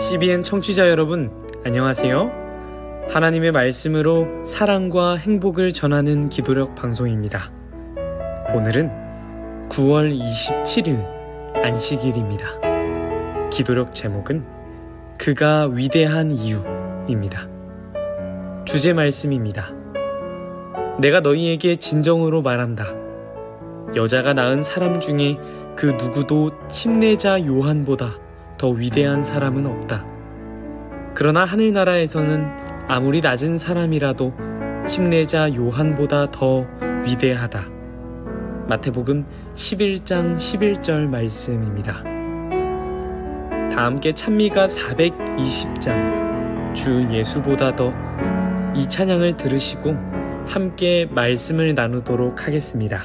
CBN 청취자 여러분, 안녕하세요. 하나님의 말씀으로 사랑과 행복을 전하는 기도력 방송입니다. 오늘은 9월 27일 안식일입니다. 기도력 제목은 그가 위대한 이유입니다. 주제 말씀입니다. 내가 너희에게 진정으로 말한다. 여자가 낳은 사람 중에 그 누구도 침례자 요한보다 더 위대한 사람은 없다. 그러나 하늘나라에서는 아무리 낮은 사람이라도 침례자 요한보다 더 위대하다. 마태복음 11장 11절 말씀입니다. 다 함께 찬미가 420장 주 예수보다 더 이 찬양을 들으시고 함께 말씀을 나누도록 하겠습니다.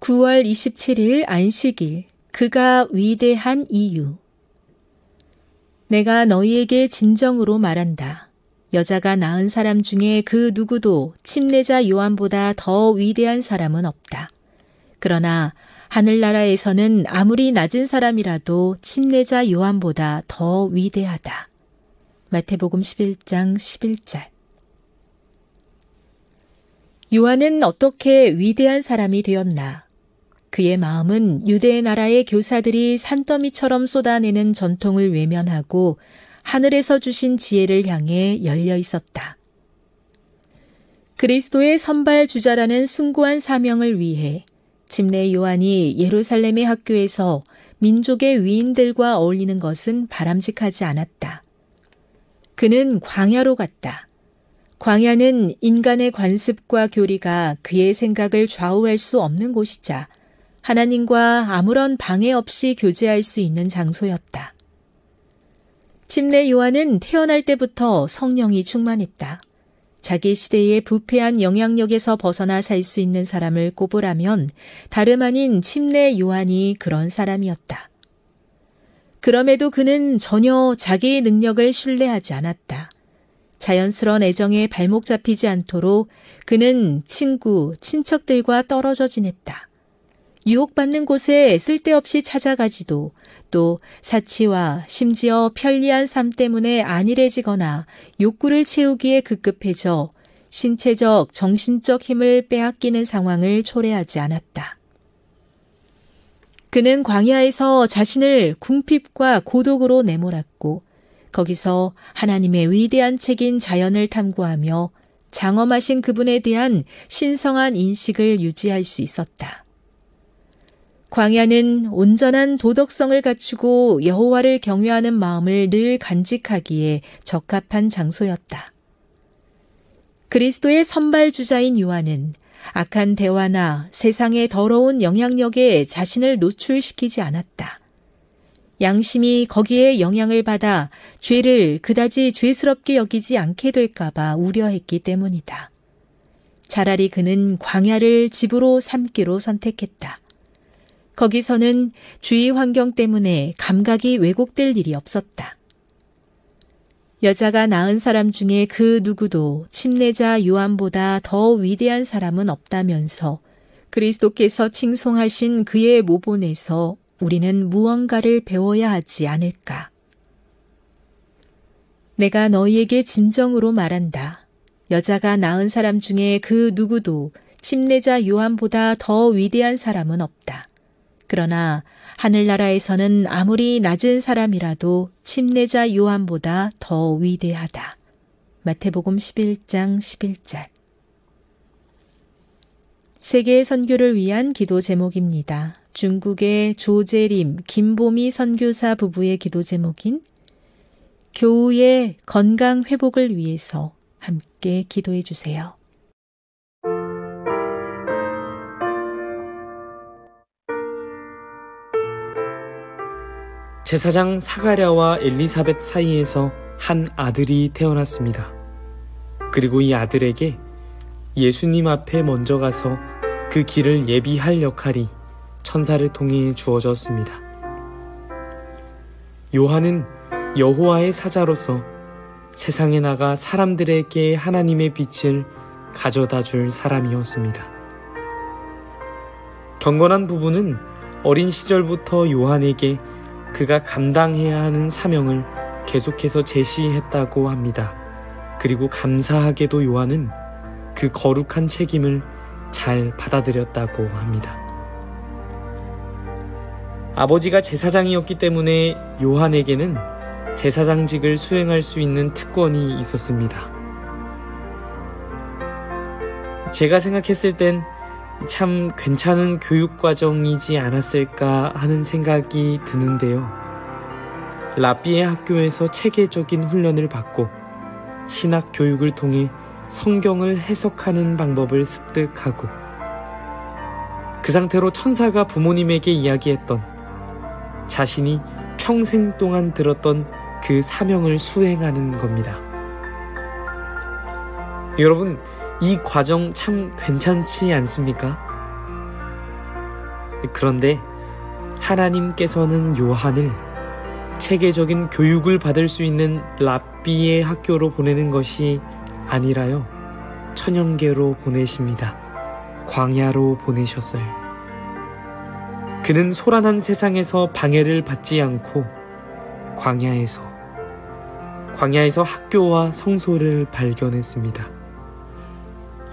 (9월 27일) 안식일 그가 위대한 이유. 내가 너희에게 진정으로 말한다. 여자가 낳은 사람 중에 그 누구도 침례자 요한보다 더 위대한 사람은 없다. 그러나 하늘나라에서는 아무리 낮은 사람이라도 침례자 요한보다 더 위대하다. 마태복음 11장 11절. 요한은 어떻게 위대한 사람이 되었나? 그의 마음은 유대 나라의 교사들이 산더미처럼 쏟아내는 전통을 외면하고 하늘에서 주신 지혜를 향해 열려 있었다. 그리스도의 선발 주자라는 숭고한 사명을 위해 침례 요한이 예루살렘의 학교에서 민족의 위인들과 어울리는 것은 바람직하지 않았다. 그는 광야로 갔다. 광야는 인간의 관습과 교리가 그의 생각을 좌우할 수 없는 곳이자 하나님과 아무런 방해 없이 교제할 수 있는 장소였다. 침례 요한은 태어날 때부터 성령이 충만했다. 자기 시대의 부패한 영향력에서 벗어나 살 수 있는 사람을 꼽으라면 다름 아닌 침례 요한이 그런 사람이었다. 그럼에도 그는 전혀 자기의 능력을 신뢰하지 않았다. 자연스러운 애정에 발목 잡히지 않도록 그는 친구, 친척들과 떨어져 지냈다. 유혹받는 곳에 쓸데없이 찾아가지도 또 사치와 심지어 편리한 삶 때문에 안일해지거나 욕구를 채우기에 급급해져 신체적, 정신적 힘을 빼앗기는 상황을 초래하지 않았다. 그는 광야에서 자신을 궁핍과 고독으로 내몰았고 거기서 하나님의 위대한 책인 자연을 탐구하며 장엄하신 그분에 대한 신성한 인식을 유지할 수 있었다. 광야는 온전한 도덕성을 갖추고 여호와를 경외하는 마음을 늘 간직하기에 적합한 장소였다. 그리스도의 선발주자인 요한은 악한 대화나 세상의 더러운 영향력에 자신을 노출시키지 않았다. 양심이 거기에 영향을 받아 죄를 그다지 죄스럽게 여기지 않게 될까봐 우려했기 때문이다. 차라리 그는 광야를 집으로 삼기로 선택했다. 거기서는 주위 환경 때문에 감각이 왜곡될 일이 없었다. 여자가 낳은 사람 중에 그 누구도 침례자 요한보다 더 위대한 사람은 없다면서 그리스도께서 칭송하신 그의 모본에서 우리는 무언가를 배워야 하지 않을까. 내가 너희에게 진정으로 말한다. 여자가 낳은 사람 중에 그 누구도 침례자 요한보다 더 위대한 사람은 없다. 그러나 하늘나라에서는 아무리 낮은 사람이라도 침례자 요한보다 더 위대하다. 마태복음 11장 11절. 세계 선교를 위한 기도 제목입니다. 중국의 조재림, 김보미 선교사 부부의 기도 제목인 교우의 건강 회복을 위해서 함께 기도해 주세요. 제사장 사가랴와 엘리사벳 사이에서 한 아들이 태어났습니다. 그리고 이 아들에게 예수님 앞에 먼저 가서 그 길을 예비할 역할이 천사를 통해 주어졌습니다. 요한은 여호와의 사자로서 세상에 나가 사람들에게 하나님의 빛을 가져다 줄 사람이었습니다. 경건한 부부는 어린 시절부터 요한에게 그가 감당해야 하는 사명을 계속해서 제시했다고 합니다. 그리고 감사하게도 요한은 그 거룩한 책임을 잘 받아들였다고 합니다. 아버지가 제사장이었기 때문에 요한에게는 제사장직을 수행할 수 있는 특권이 있었습니다. 제가 생각했을 땐 참 괜찮은 교육과정이지 않았을까 하는 생각이 드는데요. 랍비의 학교에서 체계적인 훈련을 받고 신학 교육을 통해 성경을 해석하는 방법을 습득하고 그 상태로 천사가 부모님에게 이야기했던 자신이 평생 동안 들었던 그 사명을 수행하는 겁니다. 여러분, 이 과정 참 괜찮지 않습니까? 그런데 하나님께서는 요한을 체계적인 교육을 받을 수 있는 랍비의 학교로 보내는 것이 아니라요, 천연계로 보내십니다. 광야로 보내셨어요. 그는 소란한 세상에서 방해를 받지 않고 광야에서 학교와 성소를 발견했습니다.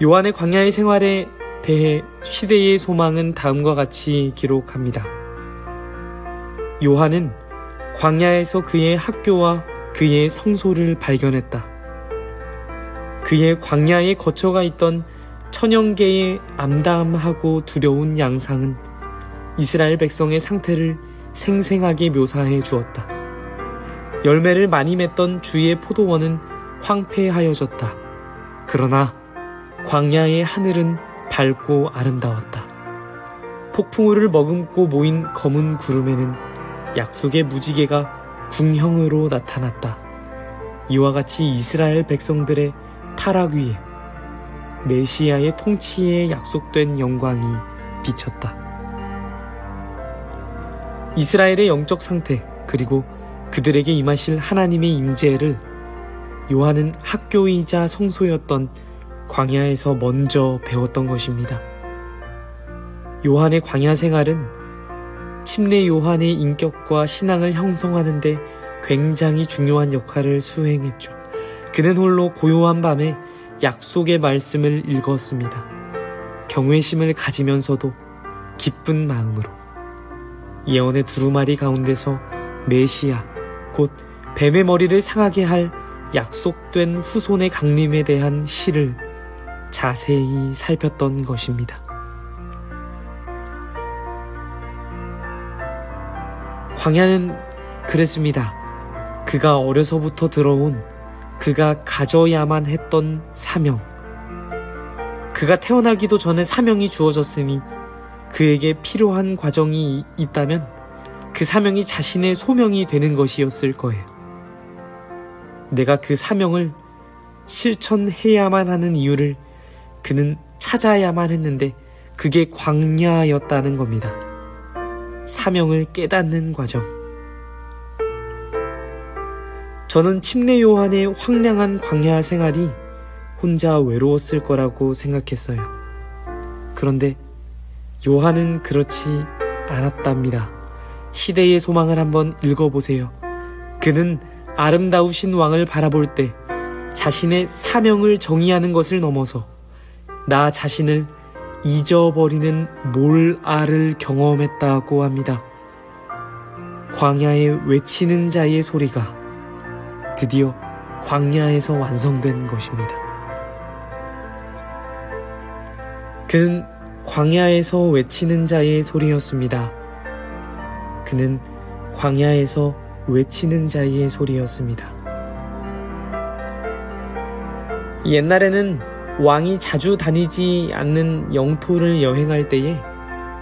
요한의 광야의 생활에 대해 시대의 소망은 다음과 같이 기록합니다. 요한은 광야에서 그의 학교와 그의 성소를 발견했다. 그의 광야에 거처가 있던 천연계의 암담하고 두려운 양상은 이스라엘 백성의 상태를 생생하게 묘사해 주었다. 열매를 많이 맺던 주의 포도원은 황폐하여졌다. 그러나 광야의 하늘은 밝고 아름다웠다. 폭풍우를 머금고 모인 검은 구름에는 약속의 무지개가 궁형으로 나타났다. 이와 같이 이스라엘 백성들의 타락 위에 메시아의 통치에 약속된 영광이 비쳤다. 이스라엘의 영적 상태, 그리고 그들에게 임하실 하나님의 임재를 요한은 학교이자 성소였던 광야에서 먼저 배웠던 것입니다. 요한의 광야 생활은 침례 요한의 인격과 신앙을 형성하는 데 굉장히 중요한 역할을 수행했죠. 그는 홀로 고요한 밤에 약속의 말씀을 읽었습니다. 경외심을 가지면서도 기쁜 마음으로 예언의 두루마리 가운데서 메시아, 곧 뱀의 머리를 상하게 할 약속된 후손의 강림에 대한 시를 자세히 살폈던 것입니다. 광야는 그랬습니다. 그가 어려서부터 들어온, 그가 가져야만 했던 사명. 그가 태어나기도 전에 사명이 주어졌으니 그에게 필요한 과정이 있다면 그 사명이 자신의 소명이 되는 것이었을 거예요. 내가 그 사명을 실천해야만 하는 이유를 그는 찾아야만 했는데 그게 광야였다는 겁니다. 사명을 깨닫는 과정. 저는 침례 요한의 황량한 광야 생활이 혼자 외로웠을 거라고 생각했어요. 그런데 요한은 그렇지 않았답니다. 시대의 소망을 한번 읽어보세요. 그는 아름다우신 왕을 바라볼 때 자신의 사명을 정의하는 것을 넘어서 나 자신을 잊어버리는 몰알을 경험했다고 합니다. 광야에 외치는 자의 소리가 드디어 광야에서 완성된 것입니다. 그는 광야에서 외치는 자의 소리였습니다. 그는 광야에서 외치는 자의 소리였습니다. 옛날에는 왕이 자주 다니지 않는 영토를 여행할 때에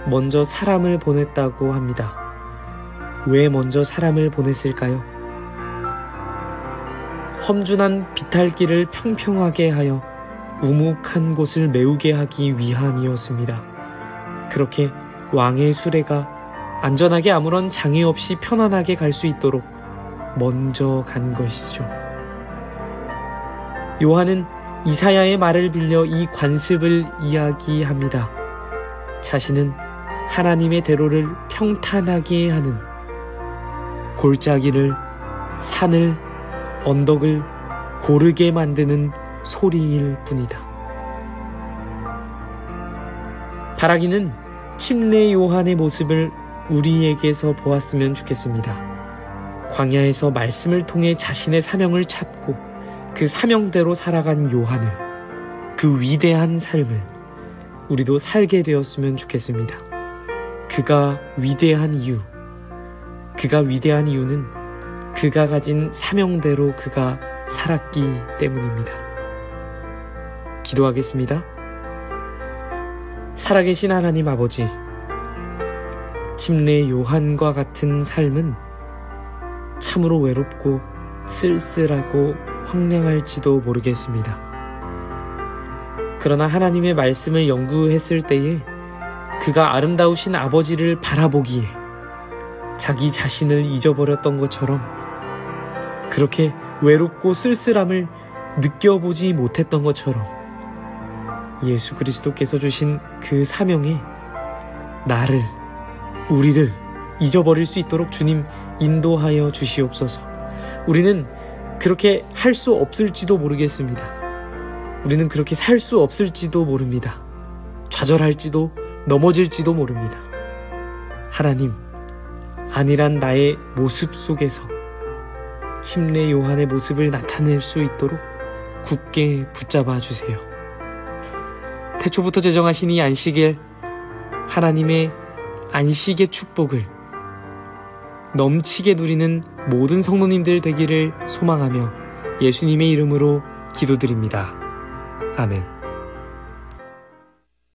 먼저 사람을 보냈다고 합니다. 왜 먼저 사람을 보냈을까요? 험준한 비탈길을 평평하게 하여 우묵한 곳을 메우게 하기 위함이었습니다. 그렇게 왕의 수레가 안전하게 아무런 장애 없이 편안하게 갈 수 있도록 먼저 간 것이죠. 요한은 이사야의 말을 빌려 이 관습을 이야기합니다. 자신은 하나님의 대로를 평탄하게 하는, 골짜기를, 산을, 언덕을 고르게 만드는 소리일 뿐이다. 바라기는 침례 요한의 모습을 우리에게서 보았으면 좋겠습니다. 광야에서 말씀을 통해 자신의 사명을 찾고 그 사명대로 살아간 요한을, 그 위대한 삶을 우리도 살게 되었으면 좋겠습니다. 그가 위대한 이유는 그가 가진 사명대로 그가 살았기 때문입니다. 기도하겠습니다. 살아계신 하나님 아버지, 침례 요한과 같은 삶은 참으로 외롭고 쓸쓸하고 황량할지도 모르겠습니다. 그러나 하나님의 말씀을 연구했을 때에 그가 아름다우신 아버지를 바라보기에 자기 자신을 잊어버렸던 것처럼 그렇게 외롭고 쓸쓸함을 느껴보지 못했던 것처럼 예수 그리스도께서 주신 그 사명에 나를, 우리를 잊어버릴 수 있도록 주님 인도하여 주시옵소서. 우리는 그렇게 할 수 없을지도 모르겠습니다. 우리는 그렇게 살 수 없을지도 모릅니다. 좌절할지도 넘어질지도 모릅니다. 하나님, 아니란 나의 모습 속에서 침례 요한의 모습을 나타낼 수 있도록 굳게 붙잡아 주세요. 태초부터 제정하신 이 안식일, 하나님의 안식의 축복을 넘치게 누리는 모든 성도님들 되기를 소망하며 예수님의 이름으로 기도드립니다. 아멘.